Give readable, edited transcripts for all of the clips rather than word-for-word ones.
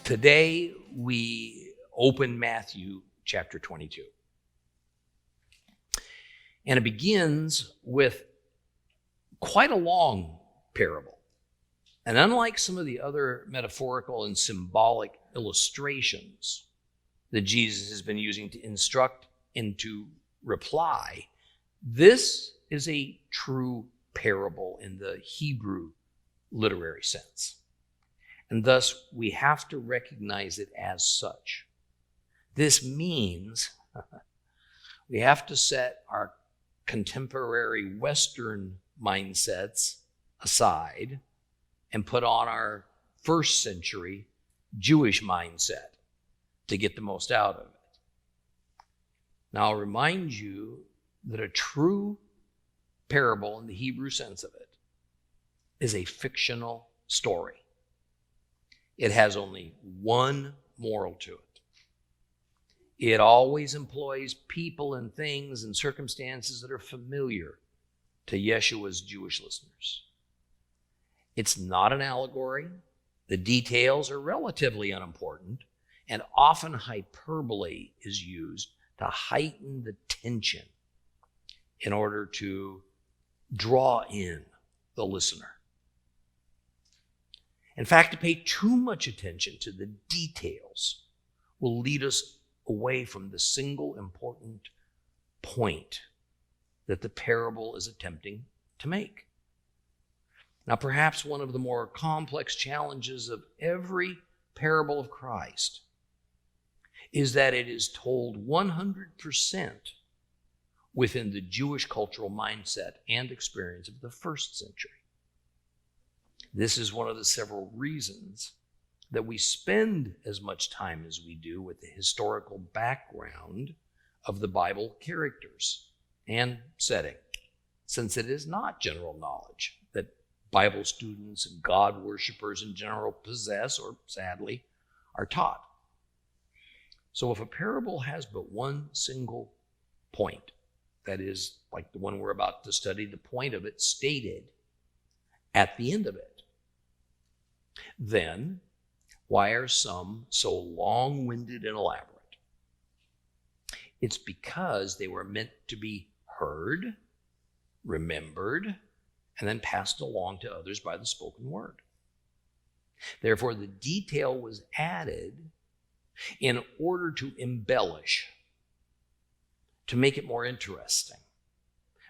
Today we open Matthew chapter 22. And it begins with quite a long parable. And unlike some of the other metaphorical and symbolic illustrations that Jesus has been using to instruct and to reply, this is a true parable in the Hebrew literary sense. And thus, we have to recognize it as such. This means we have to set our contemporary Western mindsets aside and put on our first century Jewish mindset to get the most out of it. Now, I'll remind you that a true parable in the Hebrew sense of it is a fictional story. It has only one moral to it. It always employs people and things and circumstances that are familiar to Yeshua's Jewish listeners. It's not an allegory. The details are relatively unimportant, and often hyperbole is used to heighten the tension in order to draw in the listener. In fact, to pay too much attention to the details will lead us away from the single important point that the parable is attempting to make. Now, perhaps one of the more complex challenges of every parable of Christ is that it is told 100% within the Jewish cultural mindset and experience of the first century. This is one of the several reasons that we spend as much time as we do with the historical background of the Bible characters and setting, since it is not general knowledge that Bible students and God worshipers in general possess or, sadly, are taught. So if a parable has but one single point, that is, like the one we're about to study, the point of it stated at the end of it, then why are some so long-winded and elaborate? It's because they were meant to be heard, remembered, and then passed along to others by the spoken word. Therefore, the detail was added in order to embellish, to make it more interesting,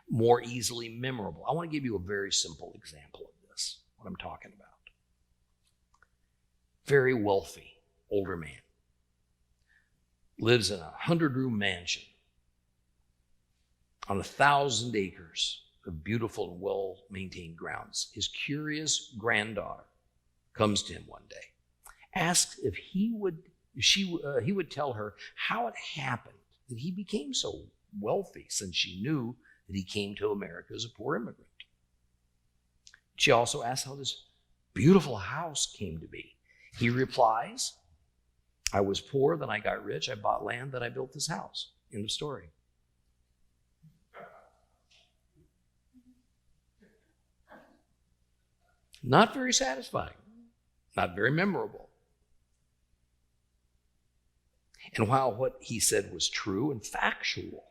more easily memorable. I want to give you a very simple example of this, what I'm talking about. Very wealthy older man lives in a 100-room mansion on 1,000 acres of beautiful and well-maintained grounds. His curious granddaughter comes to him one day, asks if he would tell her how it happened that he became so wealthy, since she knew that he came to America as a poor immigrant. She also asks how this beautiful house came to be. He replies, I was poor, then I got rich, I bought land, then I built this house. End of story. Not very satisfying, not very memorable. And while what he said was true and factual,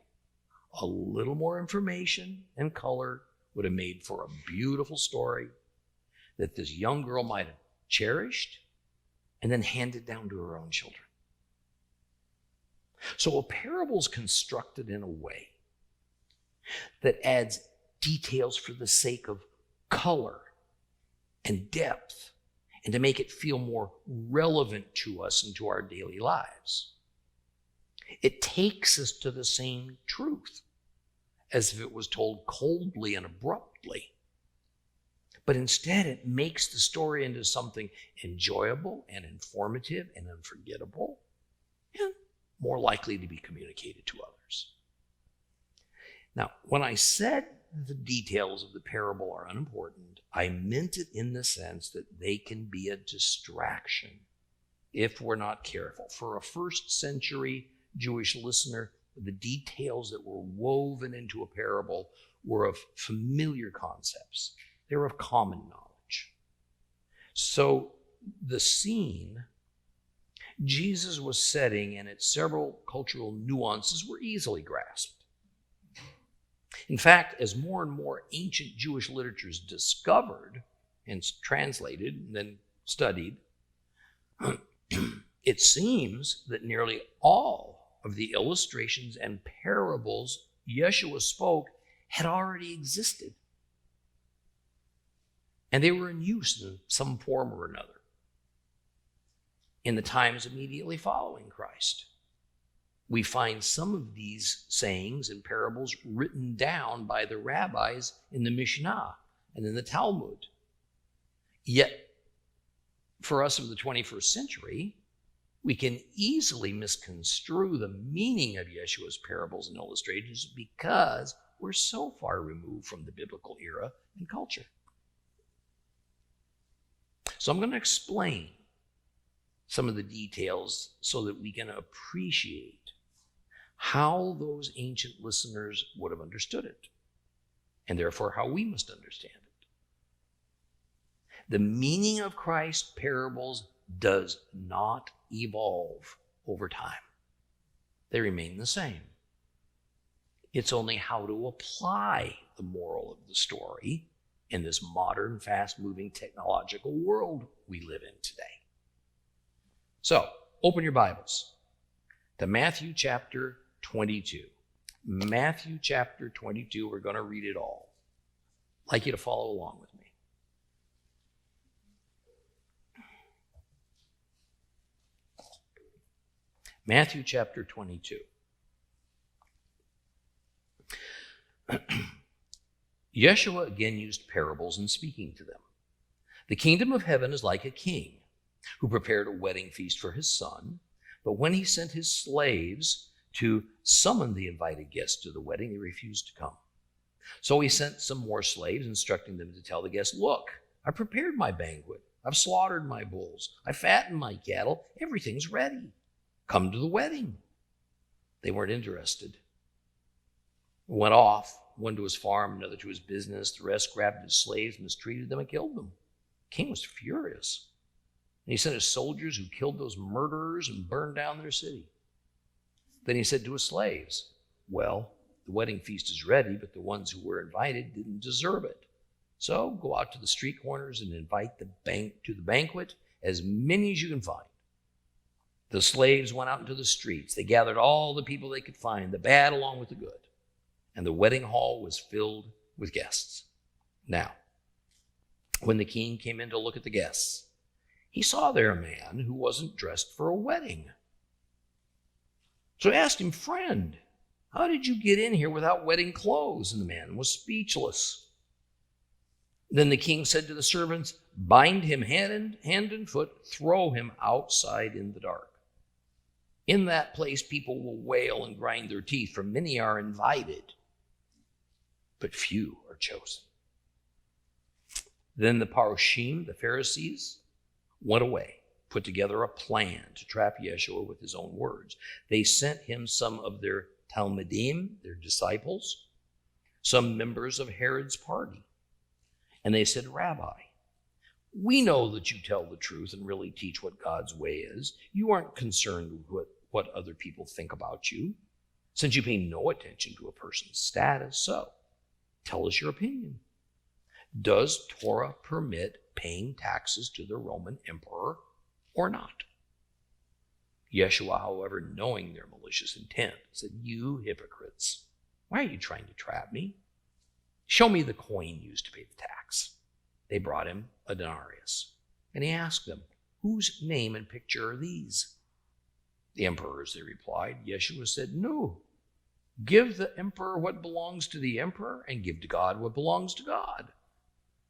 a little more information and color would have made for a beautiful story that this young girl might have cherished and then handed down to her own children. So a parable is constructed in a way that adds details for the sake of color and depth, and to make it feel more relevant to us and to our daily lives. It takes us to the same truth as if it was told coldly and abruptly. But instead, it makes the story into something enjoyable and informative and unforgettable and more likely to be communicated to others. Now, when I said the details of the parable are unimportant, I meant it in the sense that they can be a distraction if we're not careful. For a first century Jewish listener, the details that were woven into a parable were of familiar concepts. They were of common knowledge. So the scene Jesus' was setting and its several cultural nuances were easily grasped. In fact, as more and more ancient Jewish literature is discovered and translated and then studied, it seems that nearly all of the illustrations and parables Yeshua spoke had already existed. And they were in use in some form or another in the times immediately following Christ. We find some of these sayings and parables written down by the rabbis in the Mishnah and in the Talmud. Yet, for us of the 21st century, we can easily misconstrue the meaning of Yeshua's parables and illustrations because we're so far removed from the biblical era and culture. So I'm going to explain some of the details so that we can appreciate how those ancient listeners would have understood it, and therefore how we must understand it. The meaning of Christ's parables does not evolve over time. They remain the same. It's only how to apply the moral of the story in this modern, fast-moving technological world we live in today. So, open your Bibles to Matthew chapter 22. Matthew chapter 22, we're going to read it all. I'd like you to follow along with me. Matthew chapter 22. Yeshua again used parables in speaking to them. The kingdom of heaven is like a king who prepared a wedding feast for his son, but when he sent his slaves to summon the invited guests to the wedding, they refused to come. So he sent some more slaves, instructing them to tell the guests, "Look, I prepared my banquet. I've slaughtered my bulls. I fattened my cattle. Everything's ready. Come to the wedding." They weren't interested. Went off, one to his farm, another to his business. The rest grabbed his slaves, mistreated them, and killed them. The king was furious. And he sent his soldiers who killed those murderers and burned down their city. Then he said to his slaves, "Well, the wedding feast is ready, but the ones who were invited didn't deserve it. So go out to the street corners and invite to the banquet as many as you can find." The slaves went out into the streets. They gathered all the people they could find, the bad along with the good. And the wedding hall was filled with guests. Now, when the king came in to look at the guests, he saw there a man who wasn't dressed for a wedding. So he asked him, "Friend, how did you get in here without wedding clothes?" And the man was speechless. Then the king said to the servants, "Bind him hand and foot, throw him outside in the dark. In that place people will wail and grind their teeth, for many are invited, but few are chosen." Then the Paroshim, the Pharisees, went away, put together a plan to trap Yeshua with his own words. They sent him some of their Talmudim, their disciples, some members of Herod's party. And they said, "Rabbi, we know that you tell the truth and really teach what God's way is. You aren't concerned with what other people think about you, since you pay no attention to a person's status. So, tell us your opinion. Does Torah permit paying taxes to the Roman emperor or not?" Yeshua, however, knowing their malicious intent, said, "You hypocrites, why are you trying to trap me? Show me the coin used to pay the tax." They brought him a denarius, and he asked them, "Whose name and picture are these?" "The emperor's," they replied. Yeshua said, "No. Give the emperor what belongs to the emperor, and give to God what belongs to God."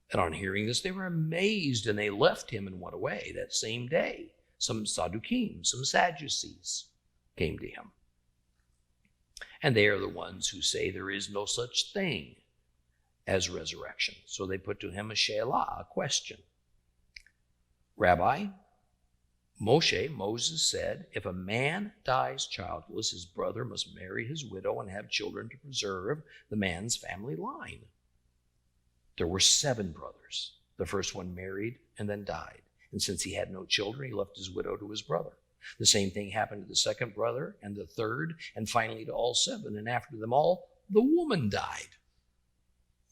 And on hearing this, they were amazed, and they left him and went away that same day. Some Sadducees, some Sadducees came to him. And they are the ones who say there is no such thing as resurrection. So they put to him a she'elah, a question. "Rabbi, Moses said, if a man dies childless, his brother must marry his widow and have children to preserve the man's family line. There were 7 brothers. The first one married and then died. And since he had no children, he left his widow to his brother. The same thing happened to the second brother and the third, and finally to all seven. And after them all, the woman died.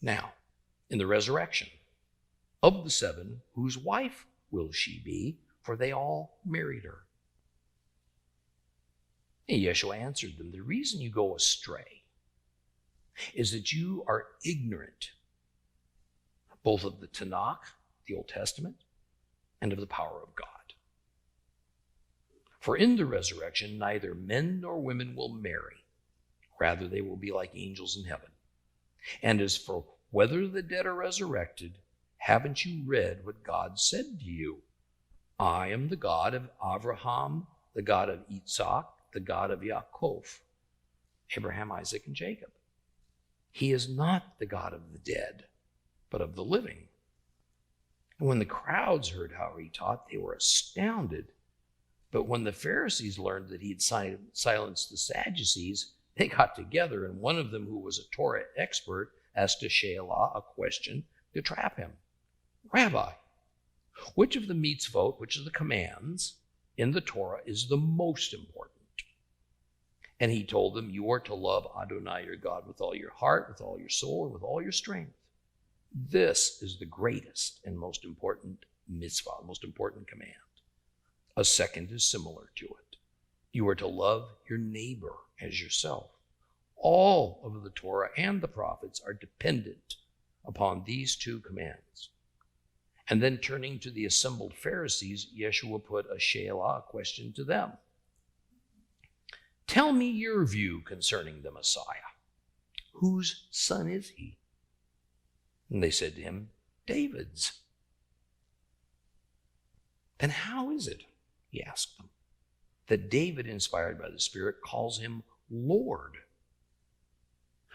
Now, in the resurrection, of the seven, whose wife will she be? For they all married her. And Yeshua answered them, the reason you go astray is that you are ignorant both of the Tanakh, the Old Testament, and of the power of God. For in the resurrection, neither men nor women will marry. Rather, they will be like angels in heaven. And as for whether the dead are resurrected, haven't you read what God said to you? I am the God of Abraham, the God of Isaac, the God of Yaakov, Abraham, Isaac, and Jacob. He is not the God of the dead, but of the living. And when the crowds heard how he taught, they were astounded. But when the Pharisees learned that he had silenced the Sadducees, they got together, and one of them, who was a Torah expert, asked a Shelah, a question, to trap him. Rabbi, which of the mitzvot, which of the commands in the Torah is the most important? And he told them, you are to love Adonai your God with all your heart, with all your soul, and with all your strength. This is the greatest and most important mitzvah, most important command. A second is similar to it. You are to love your neighbor as yourself. All of the Torah and the prophets are dependent upon these two commands. And then turning to the assembled Pharisees, Yeshua put a Shelah, a question to them. Tell me your view concerning the Messiah. Whose son is he? And they said to him, David's. And how is it, he asked them, that David, inspired by the Spirit, calls him Lord?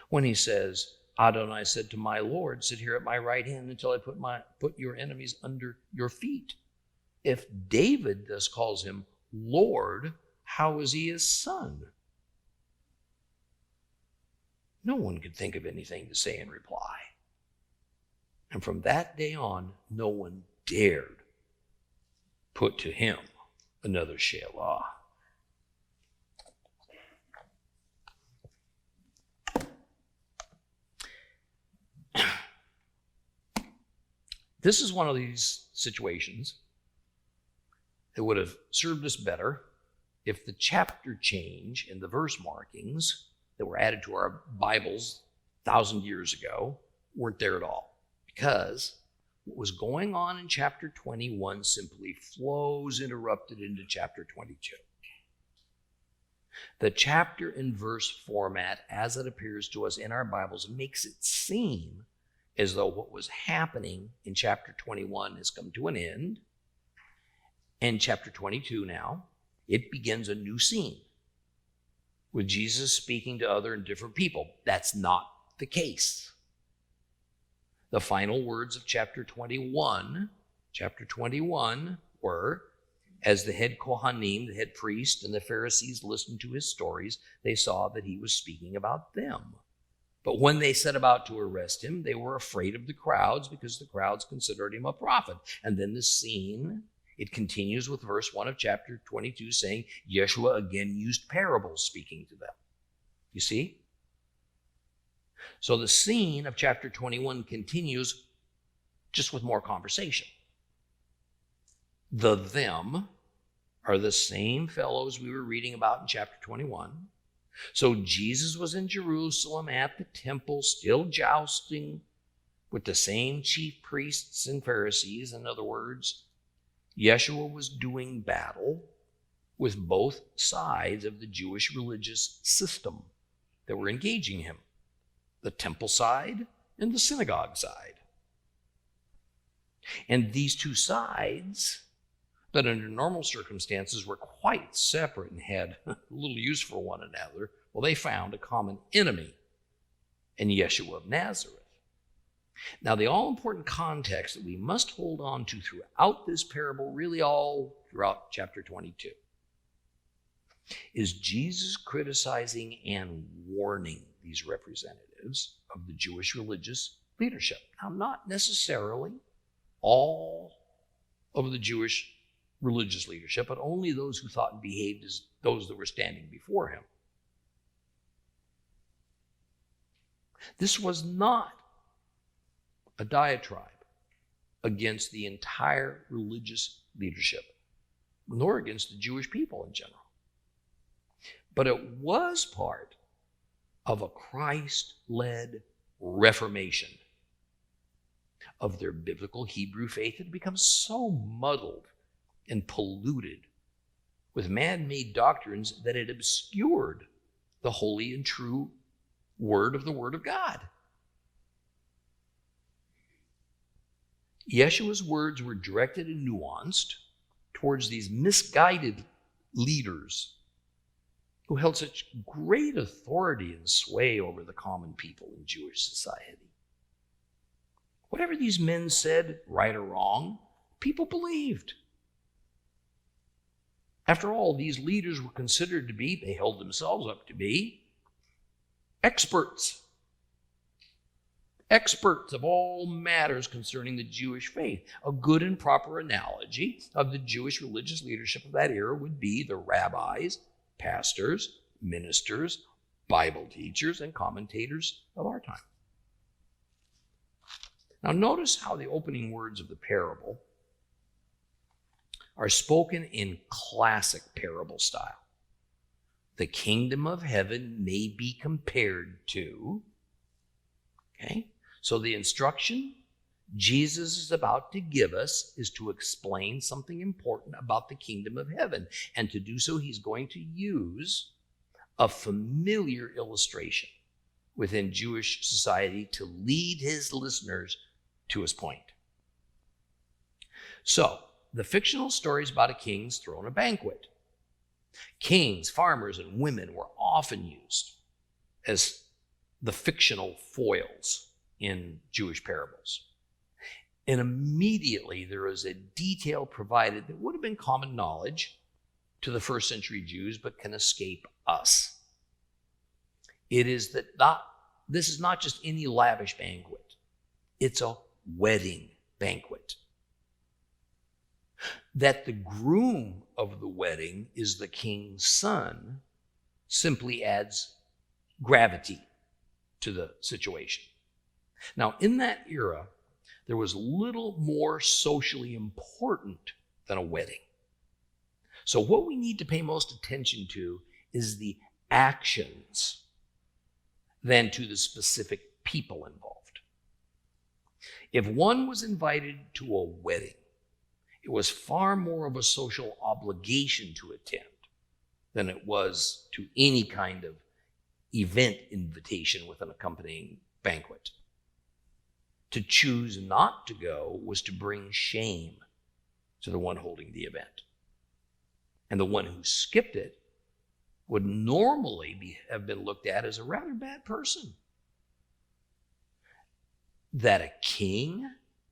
When he says, Adonai said to my Lord, sit here at my right hand until I put your enemies under your feet. If David thus calls him Lord, how is he his son? No one could think of anything to say in reply. And from that day on, no one dared put to him another Shelah. This is one of these situations that would have served us better if the chapter change in the verse markings that were added to our Bibles 1,000 years ago weren't there at all. Because what was going on in chapter 21 simply flows interrupted into chapter 22. The chapter and verse format, as it appears to us in our Bibles, makes it seem as though what was happening in chapter 21 has come to an end. And chapter 22 now, it begins a new scene with Jesus speaking to other and different people. That's not the case. The final words of chapter 21 were, as the head Kohanim, the head priest, and the Pharisees listened to his stories, they saw that he was speaking about them. But when they set about to arrest him, they were afraid of the crowds because the crowds considered him a prophet. And then the scene, it continues with verse 1 of chapter 22 saying, Yeshua again used parables speaking to them. You see? So the scene of chapter 21 continues just with more conversation. The them are the same fellows we were reading about in chapter 21. So Jesus was in Jerusalem at the temple, still jousting with the same chief priests and Pharisees. In other words, Yeshua was doing battle with both sides of the Jewish religious system that were engaging him, the temple side and the synagogue side. And these two sides, that under normal circumstances were quite separate and had little use for one another, well, they found a common enemy in Yeshua of Nazareth. Now, the all-important context that we must hold on to throughout this parable, really all throughout chapter 22, is Jesus criticizing and warning these representatives of the Jewish religious leadership. Now, not necessarily all of the Jewish religious leadership, but only those who thought and behaved as those that were standing before him. This was not a diatribe against the entire religious leadership, nor against the Jewish people in general. But it was part of a Christ-led reformation of their biblical Hebrew faith. It had become so muddled and polluted with man-made doctrines that it obscured the holy and true word of the Word of God. Yeshua's words were directed and nuanced towards these misguided leaders who held such great authority and sway over the common people in Jewish society. Whatever these men said, right or wrong, people believed. After all, these leaders were considered to be, they held themselves up to be, experts of all matters concerning the Jewish faith. A good and proper analogy of the Jewish religious leadership of that era would be the rabbis, pastors, ministers, Bible teachers, and commentators of our time. Now notice how the opening words of the parable are spoken in classic parable style. The kingdom of heaven may be compared to, okay? So the instruction Jesus is about to give us is to explain something important about the kingdom of heaven. And to do so, he's going to use a familiar illustration within Jewish society to lead his listeners to his point. So, the fictional story is about a king's throwing a banquet. Kings, farmers, and women were often used as the fictional foils in Jewish parables. And immediately there is a detail provided that would have been common knowledge to the first century Jews, but can escape us. It is that this is not just any lavish banquet. It's a wedding banquet. That the groom of the wedding is the king's son simply adds gravity to the situation. Now, in that era, there was little more socially important than a wedding. So what we need to pay most attention to is the actions than to the specific people involved. If one was invited to a wedding, it was far more of a social obligation to attend than it was to any kind of event invitation with an accompanying banquet. To choose not to go was to bring shame to the one holding the event. And the one who skipped it would normally have been looked at as a rather bad person. That a king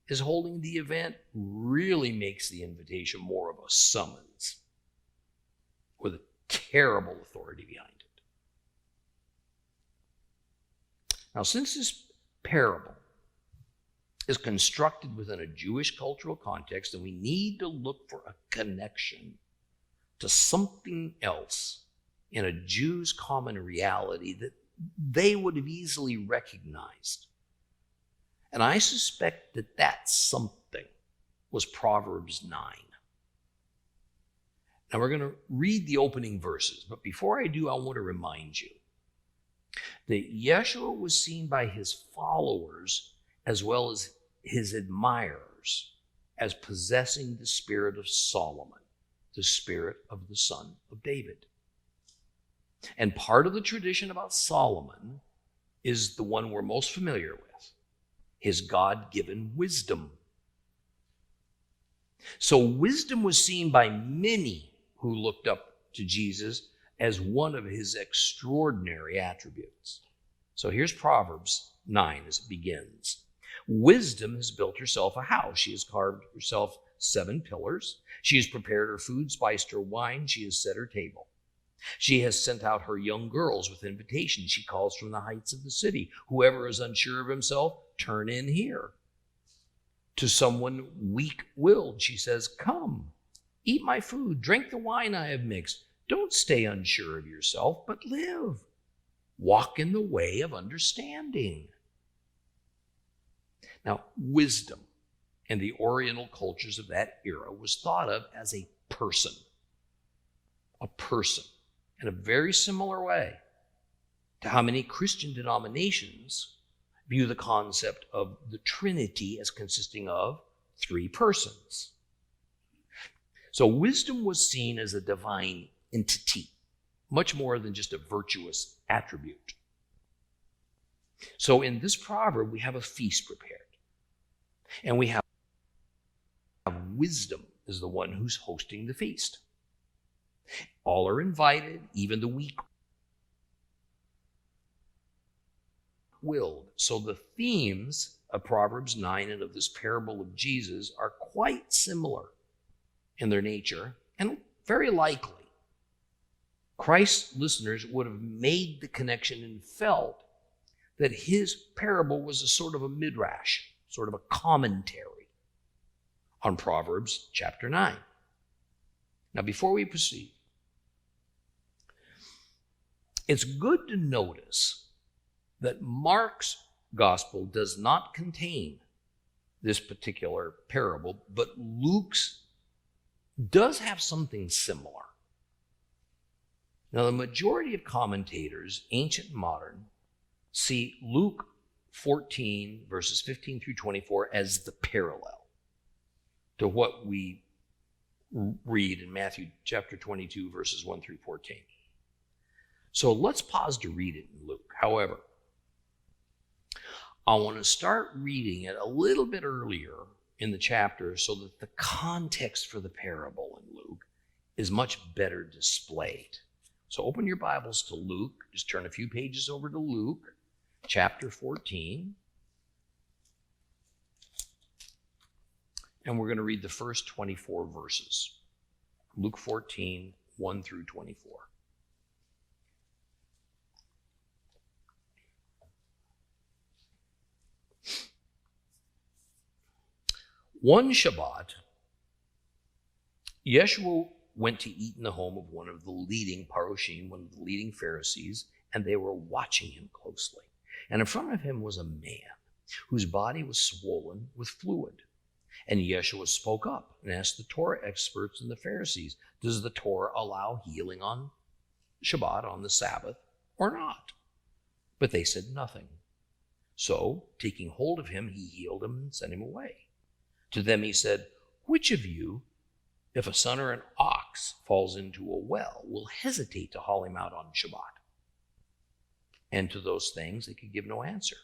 is holding the event really makes the invitation more of a summons with a terrible authority behind it. Now, since this parable is constructed within a Jewish cultural context, and we need to look for a connection to something else in a Jew's common reality that they would have easily recognized. And I suspect that that something was Proverbs 9. Now we're going to read the opening verses, but before I do, I want to remind you that Yeshua was seen by his followers as well as his admirers as possessing the spirit of Solomon, the spirit of the son of David. And part of the tradition about Solomon is the one we're most familiar with, his God-given wisdom. So wisdom was seen by many who looked up to Jesus as one of his extraordinary attributes. So here's Proverbs 9 as it begins. Wisdom has built herself a house. She has carved herself 7 pillars. She has prepared her food, spiced her wine. She has set her table. She has sent out her young girls with invitations. She calls from the heights of the city. Whoever is unsure of himself, turn in here. To someone weak-willed, she says, come, Eat my food, drink the wine I have mixed. Don't stay unsure of yourself, but live. Walk in the way of understanding. Now, wisdom in the Oriental cultures of that era was thought of as a person in a very similar way to how many Christian denominations view the concept of the Trinity as consisting of three persons. So wisdom was seen as a divine entity, much more than just a virtuous attribute. So in this proverb, we have a feast prepared. And we have wisdom is the one who's hosting the feast. All are invited, even the weak-willed. So the themes of Proverbs 9 and of this parable of Jesus are quite similar in their nature, and very likely Christ's listeners would have made the connection and felt that his parable was a sort of a midrash, sort of a commentary on Proverbs chapter 9. Now, before we proceed, it's good to notice that Mark's gospel does not contain this particular parable, but Luke's does have something similar. Now, the majority of commentators, ancient and modern, see Luke 14, verses 15 through 24 as the parallel to what we read in Matthew chapter 22, verses 1 through 14. So let's pause to read it in Luke. However, I want to start reading it a little bit earlier in the chapter so that the context for the parable in Luke is much better displayed. So open your Bibles to Luke. Just turn a few pages over to Luke chapter 14. And we're going to read the first 24 verses. Luke 14, 1 through 24. One Shabbat, Yeshua went to eat in the home of one of the leading Paroshim, one of the leading Pharisees, and they were watching him closely. And in front of him was a man whose body was swollen with fluid. And Yeshua spoke up and asked the Torah experts and the Pharisees, does the Torah allow healing on Shabbat, on the Sabbath, or not? But they said nothing. So, taking hold of him, he healed him and sent him away. To them he said, which of you, if a son or an ox falls into a well, will hesitate to haul him out on Shabbat? And to those things they could give no answer.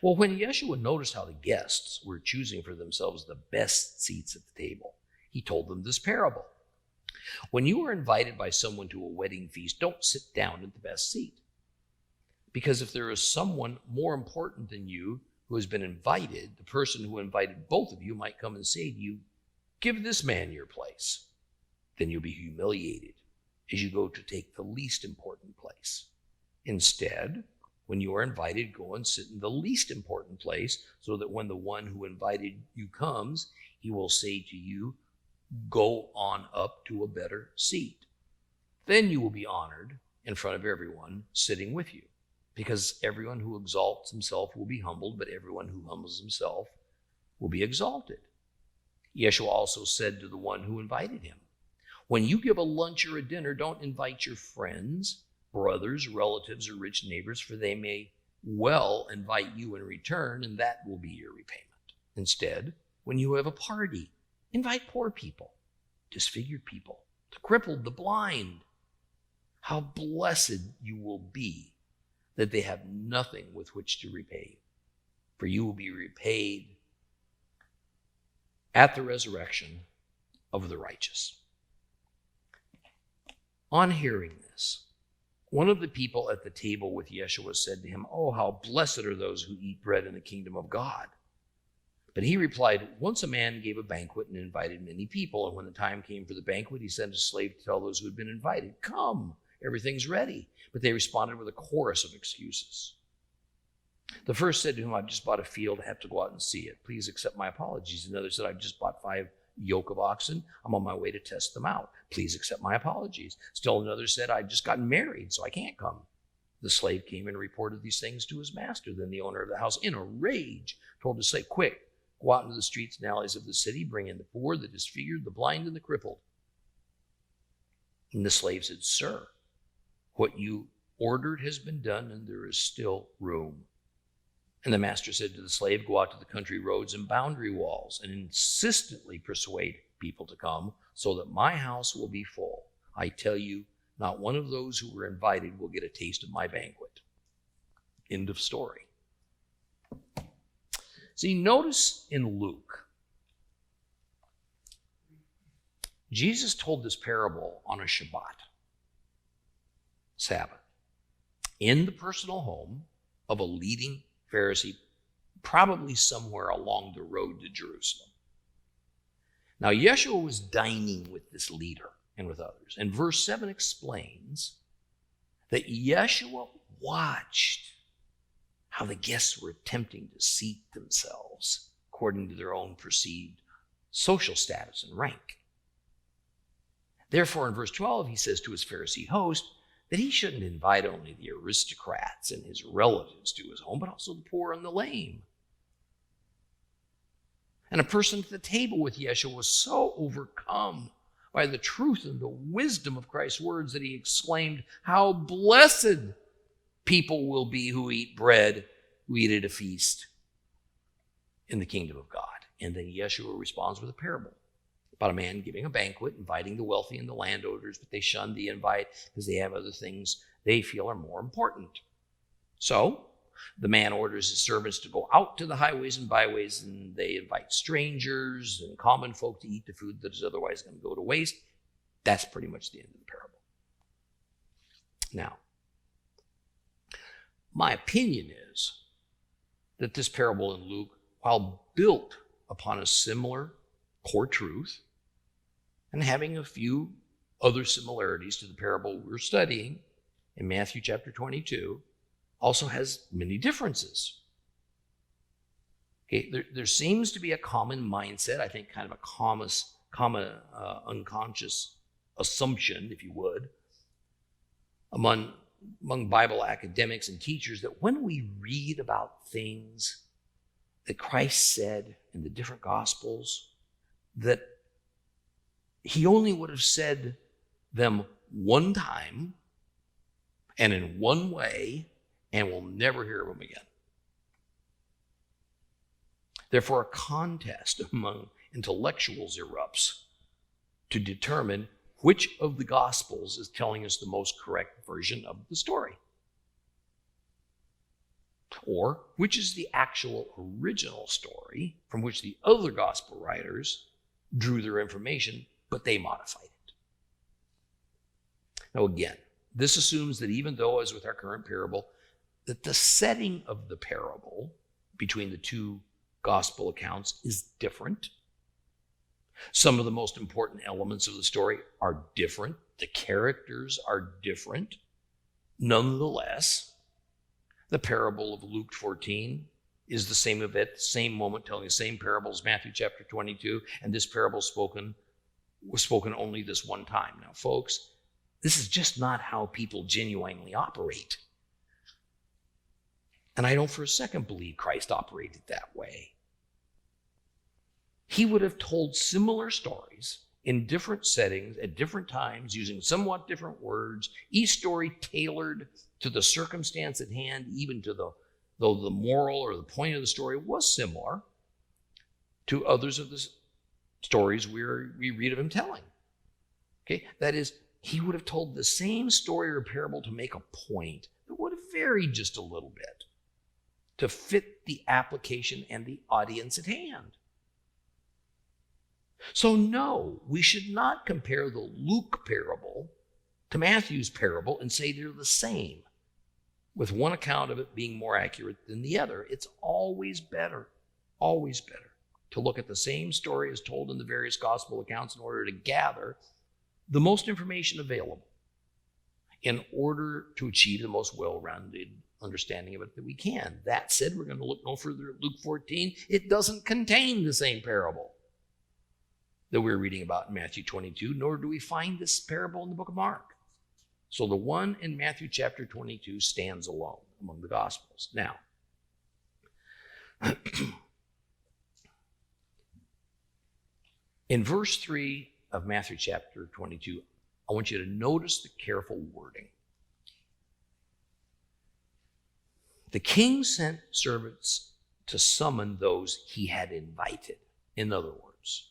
Well, when Yeshua noticed how the guests were choosing for themselves the best seats at the table, he told them this parable. When you are invited by someone to a wedding feast, don't sit down at the best seat. Because if there is someone more important than you who has been invited, the person who invited both of you might come and say to you, give this man your place. Then you'll be humiliated as you go to take the least important place. Instead, when you are invited, go and sit in the least important place, so that when the one who invited you comes, he will say to you, go on up to a better seat. Then you will be honored in front of everyone sitting with you, because everyone who exalts himself will be humbled, but everyone who humbles himself will be exalted. Yeshua also said to the one who invited him, when you give a lunch or a dinner, don't invite your friends, brothers, relatives, or rich neighbors, for they may well invite you in return, and that will be your repayment. Instead, when you have a party, invite poor people, disfigured people, the crippled, the blind. How blessed you will be that they have nothing with which to repay you, for you will be repaid at the resurrection of the righteous. On hearing this, one of the people at the table with Yeshua said to him, oh, how blessed are those who eat bread in the kingdom of God. But he replied, once a man gave a banquet and invited many people, and when the time came for the banquet, he sent a slave to tell those who had been invited, come, everything's ready. But they responded with a chorus of excuses. The first said to him, I've just bought a field, I have to go out and see it. Please accept my apologies. Another said, I've just bought 5 yoke of oxen. I'm on my way to test them out. Please accept my apologies. Still another said, I've just gotten married, so I can't come. The slave came and reported these things to his master. Then the owner of the house, in a rage, told his slave, quick, go out into the streets and alleys of the city, bring in the poor, the disfigured, the blind, and the crippled. And the slave said, sir, what you ordered has been done, and there is still room. And the master said to the slave, go out to the country roads and boundary walls and insistently persuade people to come so that my house will be full. I tell you, not one of those who were invited will get a taste of my banquet. End of story. See, notice in Luke, Jesus told this parable on a Shabbat, Sabbath, in the personal home of a leading Pharisee, probably somewhere along the road to Jerusalem. Now, Yeshua was dining with this leader and with others. And verse 7 explains that Yeshua watched how the guests were attempting to seat themselves according to their own perceived social status and rank. Therefore, in verse 12, he says to his Pharisee host that he shouldn't invite only the aristocrats and his relatives to his home, but also the poor and the lame. And a person at the table with Yeshua was so overcome by the truth and the wisdom of Christ's words that he exclaimed, how blessed people will be who eat bread, who eat at a feast in the kingdom of God. And then Yeshua responds with a parable about a man giving a banquet, inviting the wealthy and the landowners, but they shun the invite because they have other things they feel are more important. So the man orders his servants to go out to the highways and byways, and they invite strangers and common folk to eat the food that is otherwise going to go to waste. That's pretty much the end of the parable. Now, my opinion is that this parable in Luke, while built upon a similar core truth and having a few other similarities to the parable we're studying in Matthew chapter 22, also has many differences. Okay, there seems to be a common mindset, I think kind of a common unconscious assumption, if you would, among Bible academics and teachers that when we read about things that Christ said in the different Gospels, that he only would have said them one time and in one way, and we'll never hear of them again. Therefore, a contest among intellectuals erupts to determine which of the Gospels is telling us the most correct version of the story, or which is the actual original story from which the other Gospel writers drew their information, but they modified it. Now again, this assumes that even though, as with our current parable, that the setting of the parable between the two gospel accounts is different. Some of the most important elements of the story are different. The characters are different. Nonetheless, the parable of Luke 14 is the same event, the same moment, telling the same parable as Matthew chapter 22, and this parable was spoken only this one time. Now, folks, this is just not how people genuinely operate. And I don't for a second believe Christ operated that way. He would have told similar stories in different settings at different times using somewhat different words, each story tailored to the circumstance at hand, even though the moral or the point of the story was similar to others of the stories we read of him telling. Okay, that is, he would have told the same story or parable to make a point that would have varied just a little bit to fit the application and the audience at hand. So no, we should not compare the Luke parable to Matthew's parable and say they're the same, with one account of it being more accurate than the other. It's always better to look at the same story as told in the various gospel accounts in order to gather the most information available in order to achieve the most well-rounded understanding of it that we can. That said, we're going to look no further at Luke 14. It doesn't contain the same parable. that we're reading about in Matthew 22, nor do we find this parable in the book of Mark. So the one in Matthew chapter 22 stands alone among the Gospels. Now, in verse 3 of Matthew chapter 22, I want you to notice the careful wording. The king sent servants to summon those he had invited. In other words,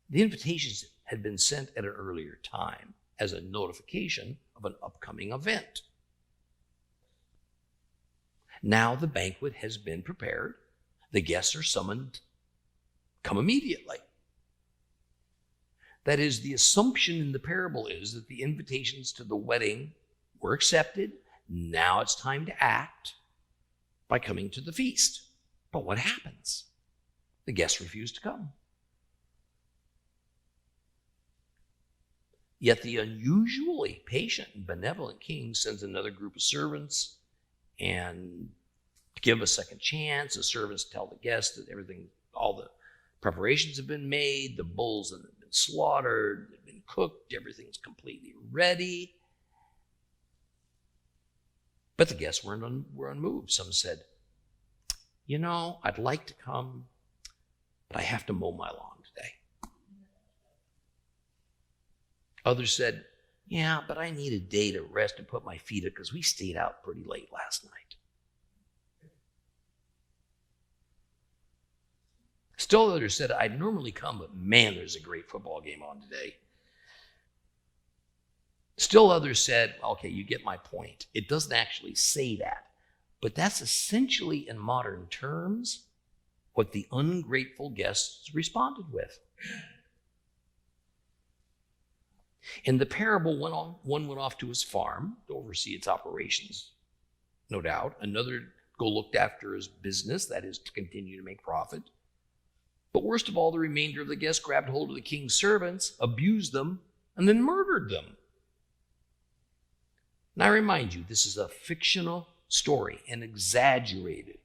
the invitations had been sent at an earlier time as a notification of an upcoming event. Now the banquet has been prepared. The guests are summoned. Come immediately. That is, the assumption in the parable is that the invitations to the wedding were accepted. Now it's time to act by coming to the feast. But what happens? The guests refuse to come. Yet the unusually patient and benevolent king sends another group of servants, and to give a second chance, the servants tell the guests that all the preparations have been made, the bulls have been slaughtered, they've been cooked, everything's completely ready. But the guests were unmoved. Some said, I'd like to come, but I have to mow my lawn today. Others said, yeah, but I need a day to rest and put my feet up because we stayed out pretty late last night. Still others said, I'd normally come, but man, there's a great football game on today. Still others said, okay, you get my point. It doesn't actually say that, but that's essentially, in modern terms, what the ungrateful guests responded with. In the parable, one went off to his farm to oversee its operations, no doubt. Another looked after his business, that is, to continue to make profit. But worst of all, the remainder of the guests grabbed hold of the king's servants, abused them, and then murdered them. And I remind you, this is a fictional story, an exaggerated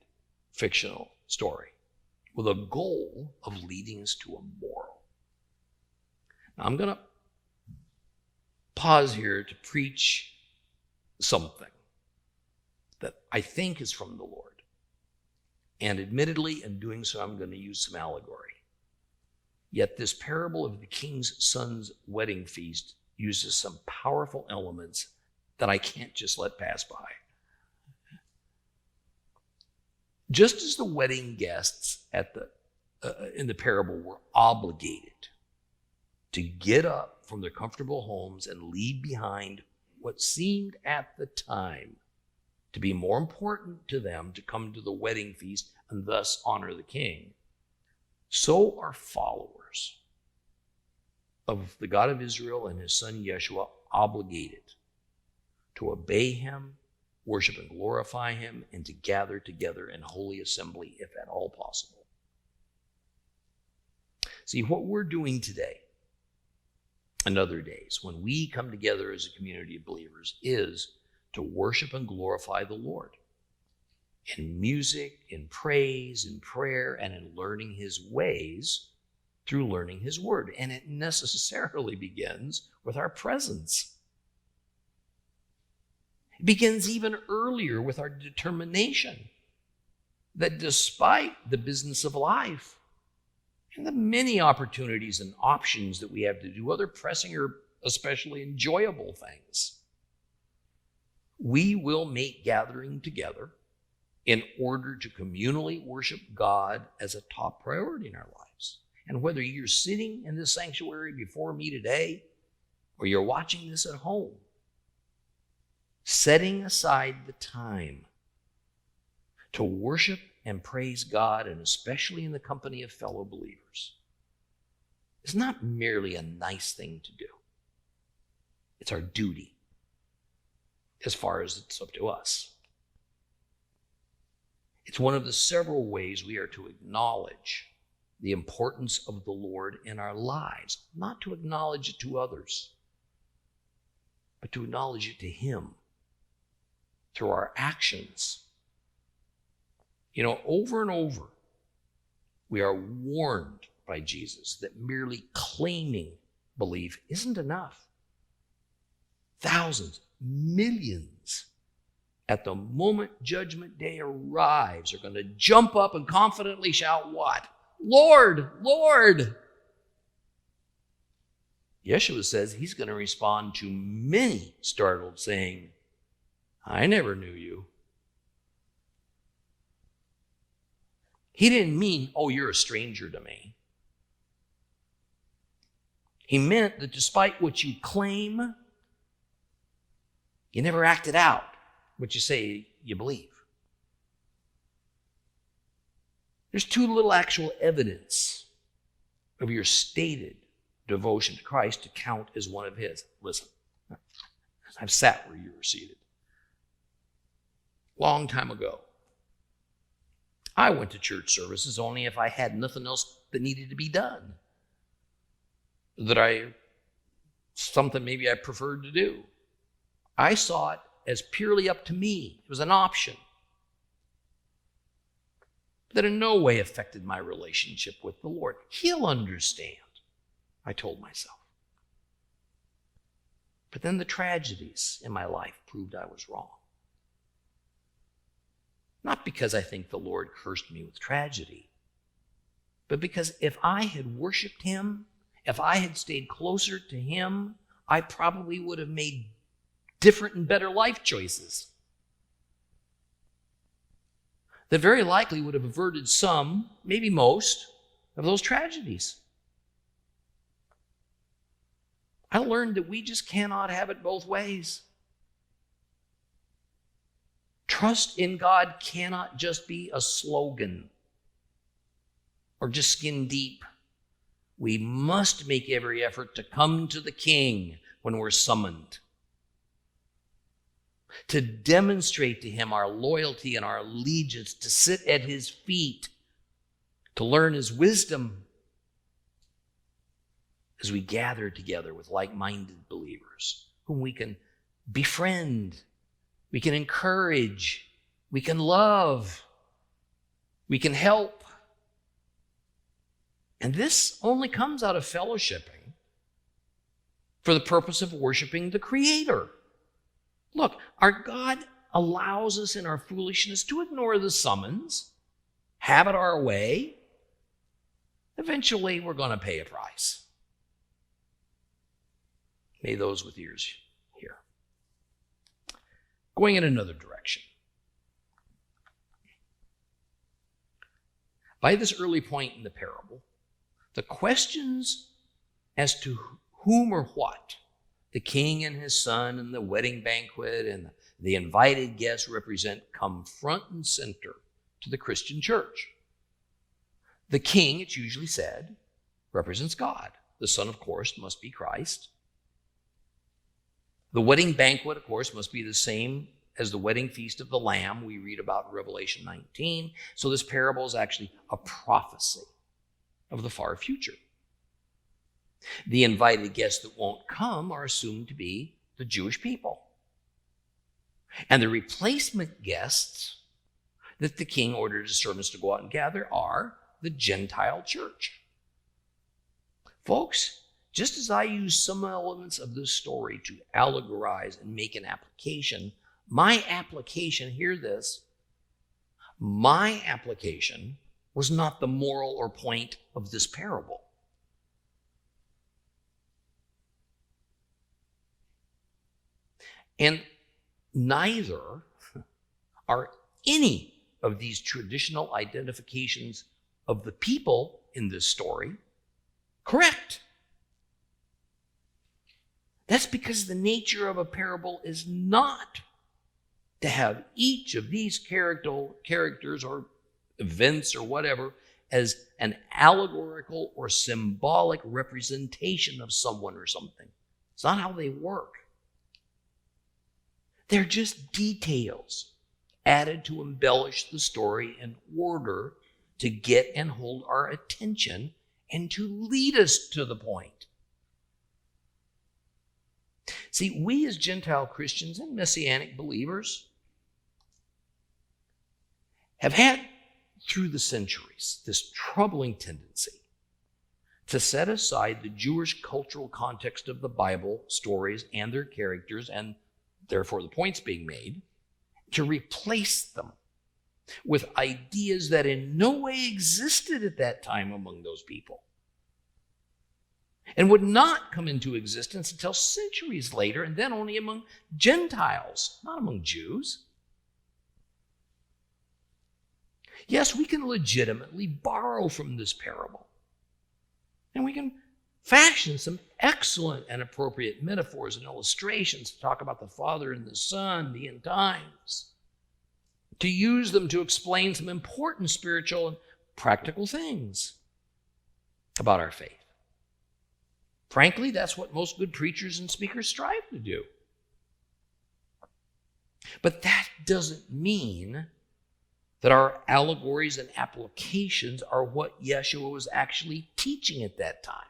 fictional story, with a goal of leading us to a moral. Now, I'm going to pause here to preach something that I think is from the Lord. And admittedly, in doing so, I'm going to use some allegory. Yet this parable of the king's son's wedding feast uses some powerful elements that I can't just let pass by. Just as the wedding guests in the parable were obligated to get up from their comfortable homes and leave behind what seemed at the time to be more important to them to come to the wedding feast and thus honor the king, so are followers of the God of Israel and his son Yeshua obligated to obey him, worship and glorify him, and to gather together in holy assembly if at all possible. See, what we're doing today and other days when we come together as a community of believers is to worship and glorify the Lord in music, in praise, in prayer, and in learning his ways through learning his word. And it necessarily begins with our presence. It begins even earlier with our determination that despite the business of life and the many opportunities and options that we have to do other pressing or especially enjoyable things, we will make gathering together in order to communally worship God as a top priority in our lives. And whether you're sitting in this sanctuary before me today or you're watching this at home, setting aside the time to worship and praise God, and especially in the company of fellow believers, is not merely a nice thing to do. It's our duty, as far as it's up to us. It's one of the several ways we are to acknowledge the importance of the Lord in our lives, not to acknowledge it to others, but to acknowledge it to him through our actions. Over and over, we are warned by Jesus that merely claiming belief isn't enough. Thousands, millions, at the moment Judgment Day arrives, are going to jump up and confidently shout what? Lord, Lord. Yeshua says he's going to respond to many startled, saying, I never knew you. He didn't mean, oh, you're a stranger to me. He meant that despite what you claim, you never acted out what you say you believe. There's too little actual evidence of your stated devotion to Christ to count as one of his. Listen, I've sat where you were seated. Long time ago, I went to church services only if I had nothing else that needed to be done. Something maybe I preferred to do. I saw it as purely up to me. It was an option that in no way affected my relationship with the Lord. He'll understand, I told myself. But then the tragedies in my life proved I was wrong. Not because I think the Lord cursed me with tragedy, but because if I had worshiped him, if I had stayed closer to him, I probably would have made different and better life choices that very likely would have averted some, maybe most, of those tragedies. I learned that we just cannot have it both ways. Trust in God cannot just be a slogan or just skin deep. We must make every effort to come to the King when we're summoned, to demonstrate to him our loyalty and our allegiance, to sit at his feet, to learn his wisdom as we gather together with like-minded believers whom we can befriend, we can encourage, we can love, we can help. And this only comes out of fellowshipping for the purpose of worshiping the Creator. Look, our God allows us in our foolishness to ignore the summons, have it our way. Eventually, we're going to pay a price. May those with ears hear. Going in another direction. By this early point in the parable, the questions as to whom or what the king and his son and the wedding banquet and the invited guests represent come front and center to the Christian church. The king, it's usually said, represents God. The son, of course, must be Christ. The wedding banquet, of course, must be the same as the wedding feast of the Lamb we read about in Revelation 19. So this parable is actually a prophecy of the far future. The invited guests that won't come are assumed to be the Jewish people. And the replacement guests that the king ordered his servants to go out and gather are the Gentile church. Folks, just as I use some elements of this story to allegorize and make an application, my application, hear this, my application was not the moral or point of this parable. And neither are any of these traditional identifications of the people in this story correct. That's because the nature of a parable is not to have each of these characters or events or whatever as an allegorical or symbolic representation of someone or something. It's not how they work. They're just details added to embellish the story in order to get and hold our attention and to lead us to the point. See, we as Gentile Christians and Messianic believers have had through the centuries this troubling tendency to set aside the Jewish cultural context of the Bible stories and their characters, and therefore the points being made, to replace them with ideas that in no way existed at that time among those people and would not come into existence until centuries later, and then only among Gentiles, not among Jews. Yes, we can legitimately borrow from this parable, and we can fashion some excellent and appropriate metaphors and illustrations to talk about the Father and the Son, the end times, to use them to explain some important spiritual and practical things about our faith. Frankly, that's what most good preachers and speakers strive to do. But that doesn't mean that our allegories and applications are what Yeshua was actually teaching at that time,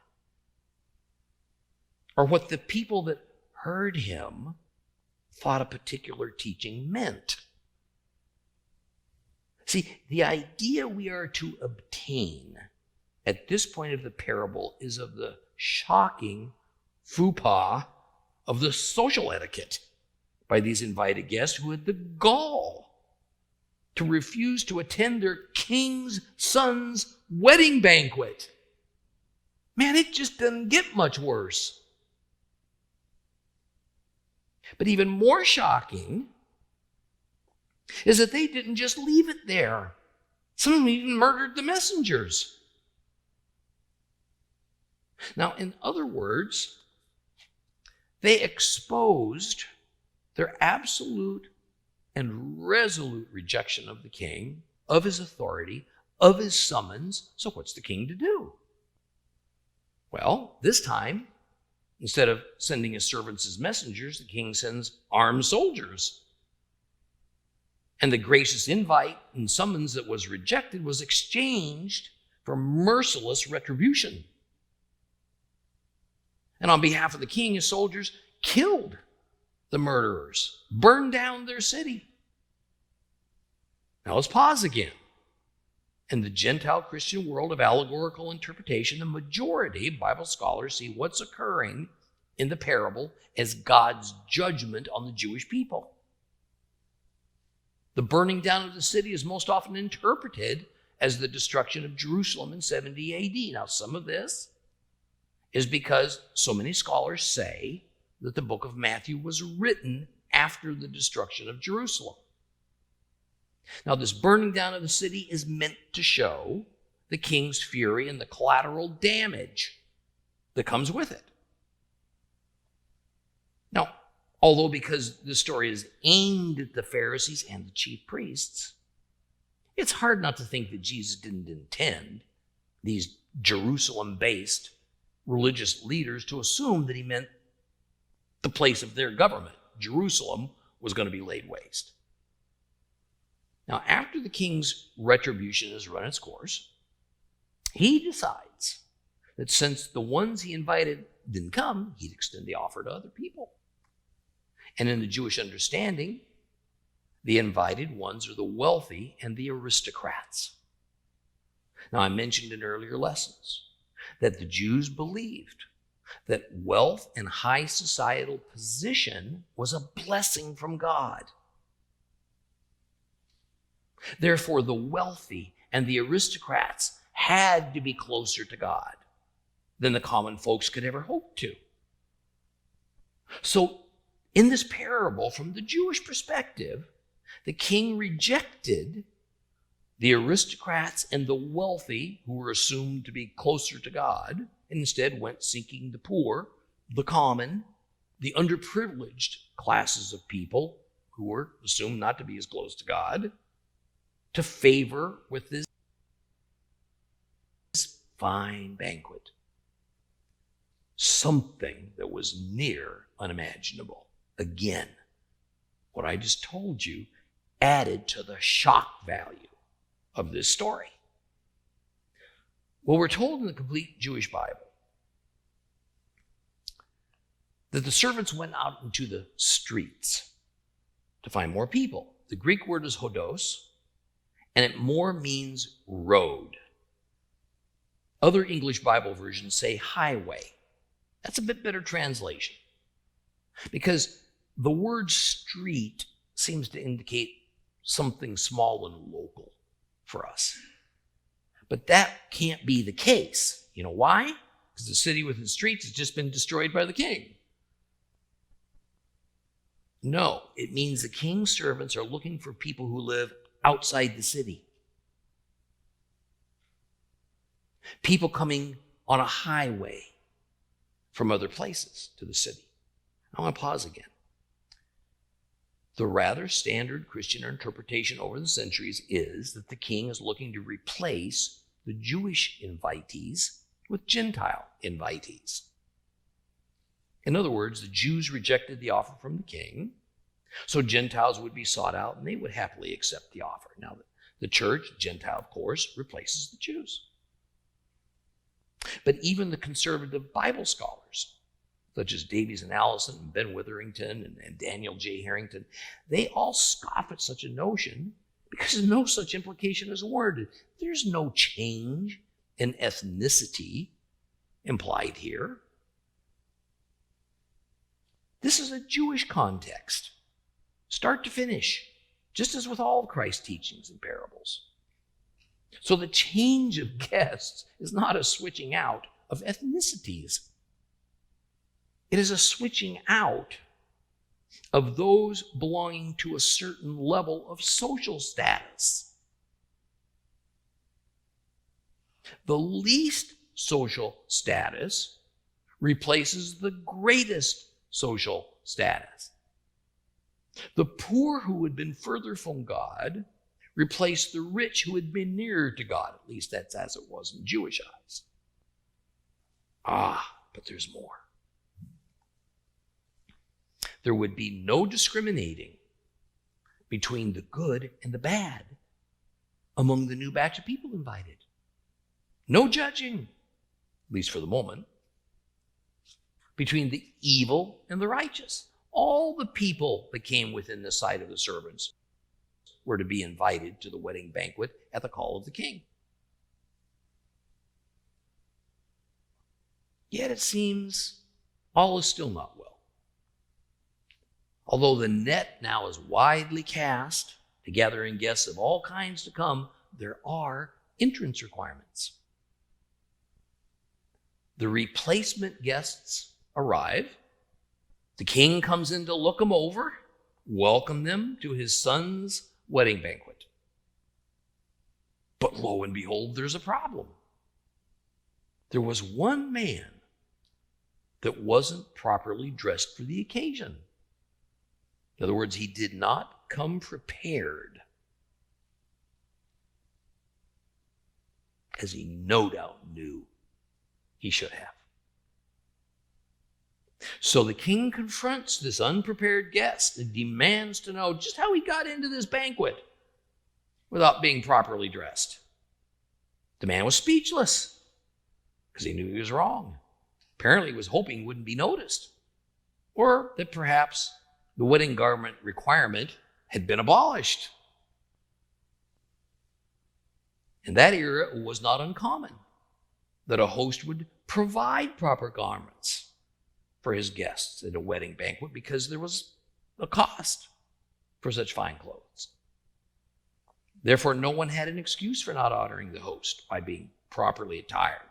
or what the people that heard him thought a particular teaching meant. See, the idea we are to obtain at this point of the parable is of the shocking faux pas of the social etiquette by these invited guests who had the gall to refuse to attend their king's son's wedding banquet. Man, it just doesn't get much worse. But even more shocking is that they didn't just leave it there. Some of them even murdered the messengers. Now, in other words, they exposed their absolute and resolute rejection of the king, of his authority, of his summons. So what's the king to do? Well, this time, instead of sending his servants as messengers, the king sends armed soldiers. And the gracious invite and summons that was rejected was exchanged for merciless retribution. And on behalf of the king, his soldiers killed the murderers, burned down their city. Now let's pause again. In the Gentile Christian world of allegorical interpretation, the majority of Bible scholars see what's occurring in the parable as God's judgment on the Jewish people. The burning down of the city is most often interpreted as the destruction of Jerusalem in 70 AD. Now, some of this is because so many scholars say that the book of Matthew was written after the destruction of Jerusalem. Now, this burning down of the city is meant to show the king's fury and the collateral damage that comes with it. Now, although because this story is aimed at the Pharisees and the chief priests, it's hard not to think that Jesus didn't intend these Jerusalem-based religious leaders to assume that he meant the place of their government, Jerusalem, was going to be laid waste. Now, after the king's retribution has run its course, he decides that since the ones he invited didn't come, he'd extend the offer to other people. And in the Jewish understanding, the invited ones are the wealthy and the aristocrats. Now, I mentioned in earlier lessons that the Jews believed that wealth and high societal position was a blessing from God. Therefore, the wealthy and the aristocrats had to be closer to God than the common folks could ever hope to. So, in this parable, from the Jewish perspective, the king rejected the aristocrats and the wealthy, who were assumed to be closer to God, and instead went seeking the poor, the common, the underprivileged classes of people who were assumed not to be as close to God, to favor with this fine banquet. Something that was near unimaginable. Again, what I just told you added to the shock value of this story. Well, we're told in the complete Jewish Bible that the servants went out into the streets to find more people. The Greek word is hodos, and it more means road. Other English Bible versions say highway. That's a bit better translation, because the word street seems to indicate something small and local for us. But that can't be the case. You know why? Because the city with its streets has just been destroyed by the king. No, it means the king's servants are looking for people who live outside the city. People coming on a highway from other places to the city. I want to pause again. The rather standard Christian interpretation over the centuries is that the king is looking to replace the Jewish invitees with Gentile invitees. In other words, the Jews rejected the offer from the king, so Gentiles would be sought out and they would happily accept the offer. Now, the church, Gentile, of course, replaces the Jews. But even the conservative Bible scholars, such as Davies and Allison and Ben Witherington and Daniel J. Harrington, they all scoff at such a notion because there's no such implication is warranted. There's no change in ethnicity implied here. This is a Jewish context, start to finish, just as with all of Christ's teachings and parables. So the change of guests is not a switching out of ethnicities. It is a switching out of those belonging to a certain level of social status. The least social status replaces the greatest social status. The poor who had been further from God replaced the rich who had been nearer to God. At least that's as it was in Jewish eyes. But there's more. There would be no discriminating between the good and the bad among the new batch of people invited. No judging, at least for the moment, between the evil and the righteous. All the people that came within the sight of the servants were to be invited to the wedding banquet at the call of the king. Yet it seems all is still not well. Although the net now is widely cast to gather in guests of all kinds to come, there are entrance requirements. The replacement guests arrive. The king comes in to look them over, welcome them to his son's wedding banquet. But lo and behold, there's a problem. There was one man that wasn't properly dressed for the occasion. In other words, he did not come prepared, as he no doubt knew he should have. So the king confronts this unprepared guest and demands to know just how he got into this banquet without being properly dressed. The man was speechless because he knew he was wrong. Apparently he was hoping he wouldn't be noticed, or that perhaps the wedding garment requirement had been abolished. In that era, it was not uncommon that a host would provide proper garments for his guests at a wedding banquet because there was a cost for such fine clothes. Therefore, no one had an excuse for not honoring the host by being properly attired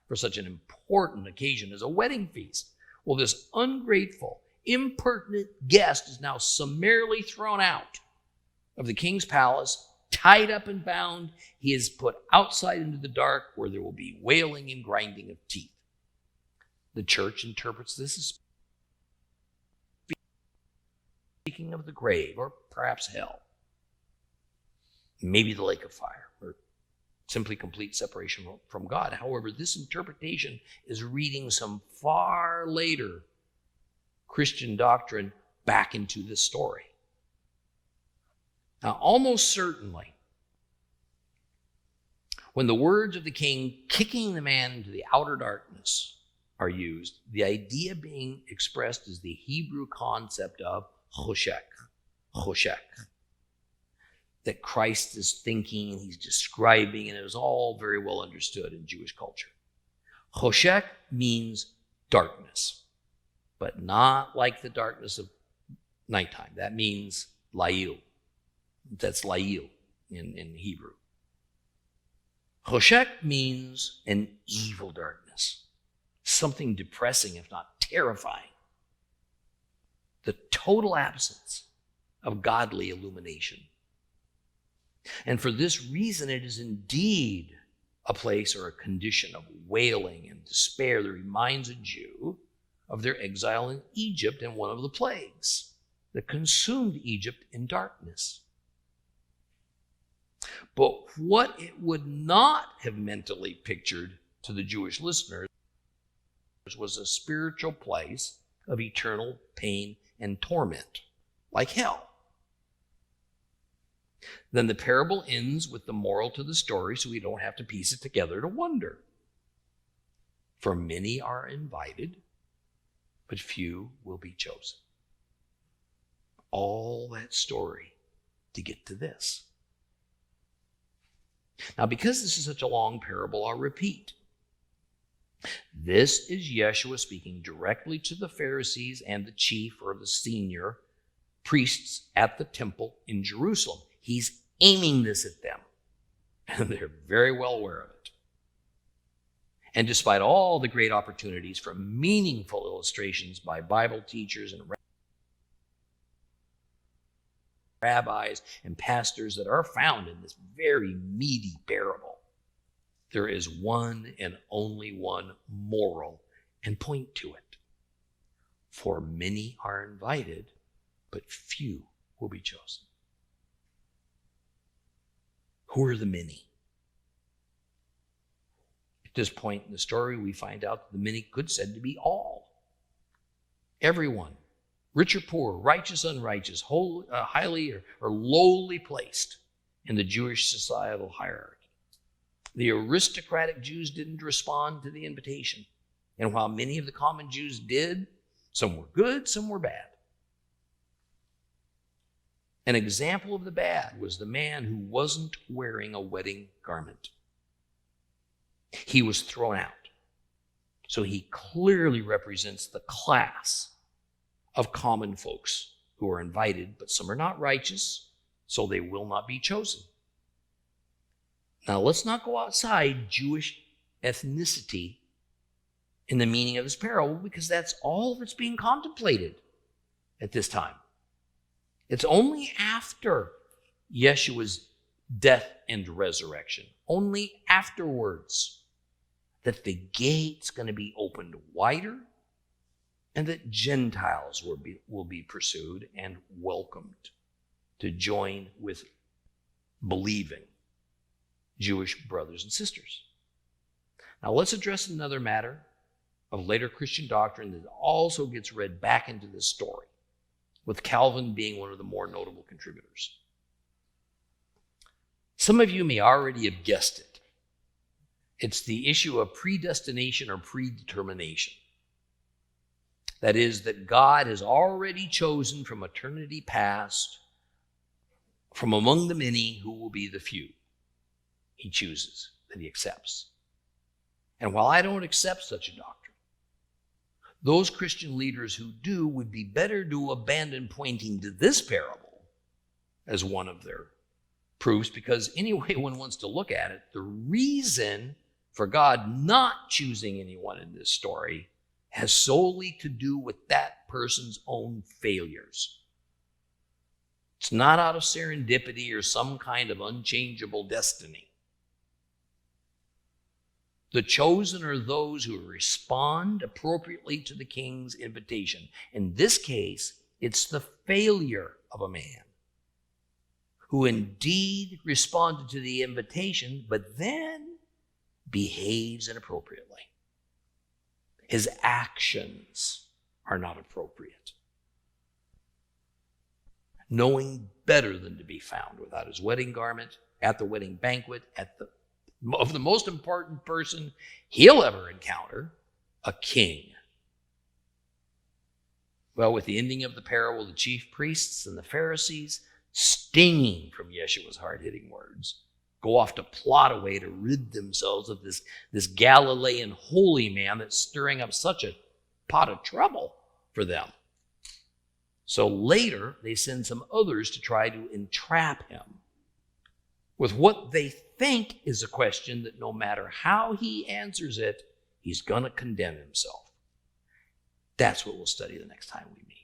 for such an important occasion as a wedding feast. Well, this ungrateful, impertinent guest is now summarily thrown out of the king's palace, tied up and bound. He is put outside into the dark where there will be wailing and grinding of teeth. The church interprets this as speaking of the grave, or perhaps hell, maybe the lake of fire, or simply complete separation from God. However, this interpretation is reading some far later Christian doctrine back into this story. Now, almost certainly, when the words of the king kicking the man into the outer darkness are used, the idea being expressed is the Hebrew concept of choshek, that Christ is thinking and he's describing, and it was all very well understood in Jewish culture. Choshek means darkness, but not like the darkness of nighttime. That means layil. That's layil in Hebrew. Choshek means an evil darkness, something depressing, if not terrifying. The total absence of godly illumination. And for this reason, it is indeed a place or a condition of wailing and despair that reminds a Jew of their exile in Egypt and one of the plagues that consumed Egypt in darkness. But what it would not have mentally pictured to the Jewish listeners was a spiritual place of eternal pain and torment, like hell. Then the parable ends with the moral to the story, so we don't have to piece it together to wonder. For many are invited, but few will be chosen. All that story to get to this. Now, because this is such a long parable, I'll repeat. This is Yeshua speaking directly to the Pharisees and the chief or the senior priests at the temple in Jerusalem. He's aiming this at them, and they're very well aware of it. And despite all the great opportunities for meaningful illustrations by Bible teachers and rabbis and pastors that are found in this very meaty parable, there is one and only one moral and point to it. For many are invited, but few will be chosen. Who are the many? At this point in the story, we find out that the many could said to be all. Everyone, rich or poor, righteous, unrighteous, highly or lowly placed in the Jewish societal hierarchy. The aristocratic Jews didn't respond to the invitation. And while many of the common Jews did, some were good, some were bad. An example of the bad was the man who wasn't wearing a wedding garment. He was thrown out. So he clearly represents the class of common folks who are invited, but some are not righteous, so they will not be chosen. Now, let's not go outside Jewish ethnicity in the meaning of this parable, because that's all that's being contemplated at this time. It's only after Yeshua's death and resurrection, only afterwards, that the gate's going to be opened wider and that Gentiles will be pursued and welcomed to join with believing Jewish brothers and sisters. Now let's address another matter of later Christian doctrine that also gets read back into this story, with Calvin being one of the more notable contributors. Some of you may already have guessed it. It's the issue of predestination or predetermination. That is, that God has already chosen from eternity past, from among the many, who will be the few. He chooses, that he accepts. And while I don't accept such a doctrine, those Christian leaders who do would be better to abandon pointing to this parable as one of their proofs, because any way one wants to look at it, the reason for God not choosing anyone in this story has solely to do with that person's own failures. It's not out of serendipity or some kind of unchangeable destiny. The chosen are those who respond appropriately to the king's invitation. In this case, it's the failure of a man who indeed responded to the invitation, but then behaves inappropriately. His actions are not appropriate. Knowing better than to be found without his wedding garment, at the wedding banquet, of the most important person he'll ever encounter, a king. Well, with the ending of the parable, the chief priests and the Pharisees, stinging from Yeshua's hard-hitting words, go off to plot a way to rid themselves of this Galilean holy man that's stirring up such a pot of trouble for them. So later, they send some others to try to entrap him with what they think is a question that no matter how he answers it, he's going to condemn himself. That's what we'll study the next time we meet.